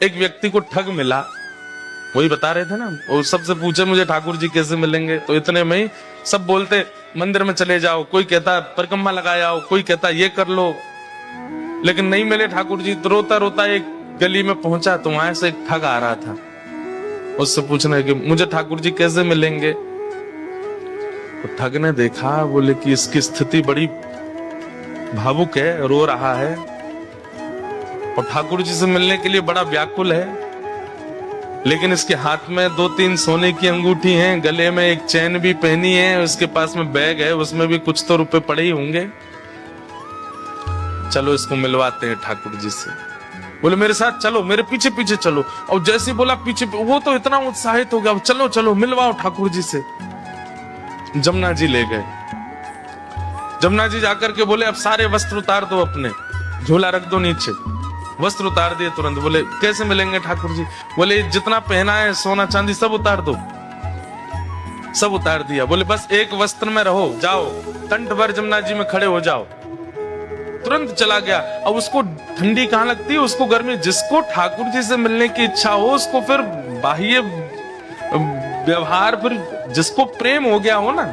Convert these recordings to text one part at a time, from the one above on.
एक व्यक्ति को ठग मिला, वही बता रहे थे ना, वो सबसे पूछे मुझे ठाकुर जी कैसे मिलेंगे, तो इतने में ही सब बोलते मंदिर में चले जाओ, कोई कहता परिक्रमा लगाए आओ, कोई कहता ये कर लो, लेकिन नहीं मिले ठाकुर जी। तो रोता रोता एक गली में पहुंचा, तो वहां से एक ठग आ रहा था, उससे पूछना कि मुझे ठाकुर जी कैसे मिलेंगे। तो ठग ने देखा, बोले कि इसकी स्थिति बड़ी भावुक है, रो रहा है और ठाकुर जी से मिलने के लिए बड़ा व्याकुल है, लेकिन इसके हाथ में 2-3 सोने की अंगूठी हैं, गले में एक चैन भी पहनी है, उसके पास में बैग है, उसमें भी कुछ तो रुपए पड़े ही होंगे, चलो इसको मिलवाते हैं ठाकुर जी से। बोले मेरे साथ चलो, मेरे पीछे पीछे चलो। और जैसे बोला पीछे, वो तो इतना उत्साहित हो गया, चलो चलो मिलवाओ ठाकुर जी से। जमुना जी ले गए। जमुना जी जाकर के बोले अब सारे वस्त्र उतार दो, अपने झोला रख दो नीचे। वस्त्र उतार दिए तुरंत। बोले कैसे मिलेंगे ठाकुर जी? बोले जितना पहना है सोना चांदी सब उतार दो। सब उतार दिया। बोले बस एक वस्त्र में रहो, जाओ कंठ भर जमुना जी में खड़े हो जाओ। तुरंत चला गया। अब उसको ठंडी कहां लगती है, उसको गर्मी। जिसको ठाकुर जी से मिलने की इच्छा हो, उसको फिर बाह्य व्यवहार, फिर जिसको प्रेम हो गया हो ना,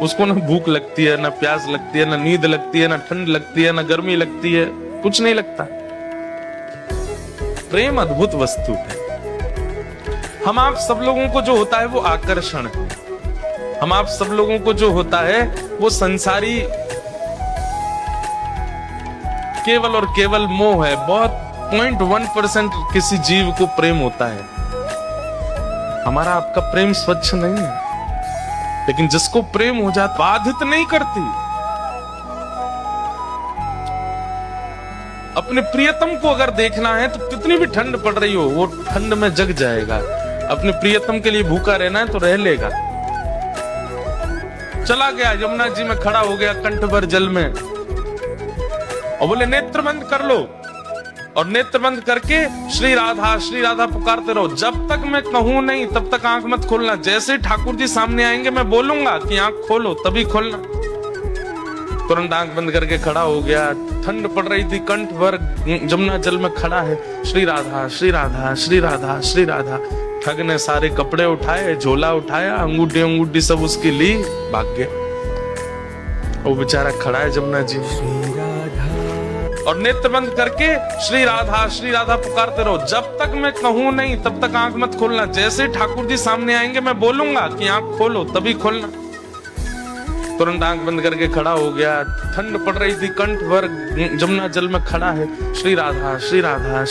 उसको ना भूख लगती है, ना प्यास लगती है, ना नींद लगती है, ना ठंड लगती है, ना गर्मी लगती है, कुछ नहीं लगता। प्रेम अद्भुत वस्तु है। हम आप सब लोगों को जो होता है वो आकर्षण है। हम आप सब लोगों को जो होता है वो संसारी केवल और केवल मोह है। बहुत 0.1% किसी जीव को प्रेम होता है। हमारा आपका प्रेम स्वच्छ नहीं है, लेकिन जिसको प्रेम हो जाता बाधित नहीं करती। अपने प्रियतम को अगर देखना है तो कितनी भी ठंड पड़ रही हो, वो ठंड में जग जाएगा। अपने प्रियतम के लिए भूखा रहना है तो रह लेगा। चला गया, यमुना जी में खड़ा हो गया कंठ भर जल में, और बोले नेत्र बंद कर लो। और नेत्र बंद करके श्री राधा पुकारते रहो। जब तक मैं कहूं नहीं तब तक आंख मत खोलना। जैसे ठाकुर जी सामने आएंगे मैं बोलूंगा कि आंख खोलो, तभी खोलना। तुरंत आंख बंद करके खड़ा हो गया। ठंड पड़ रही थी, कंठ भर जमुना जल में खड़ा है। श्री राधा श्री राधा श्री राधा श्री राधा। ठग ने सारे कपड़े उठाए, झोला उठाया, अंगूठी सब उसकी ली, भाग गया। वो बेचारा खड़ा है जमुना जी और नेत्र बंद करके श्री राधा पुकारते रहो। जब तक मैं कहूं नहीं तब तक आंख मत खोलना। जैसे ठाकुर जी सामने आएंगे मैं बोलूंगा कि आंख खोलो, तभी खोलना। तुरंत आंख बंद करके खड़ा हो गया। ठंड पड़ रही थी, कंठ भर जमुना जल में खड़ा है। श्री राधा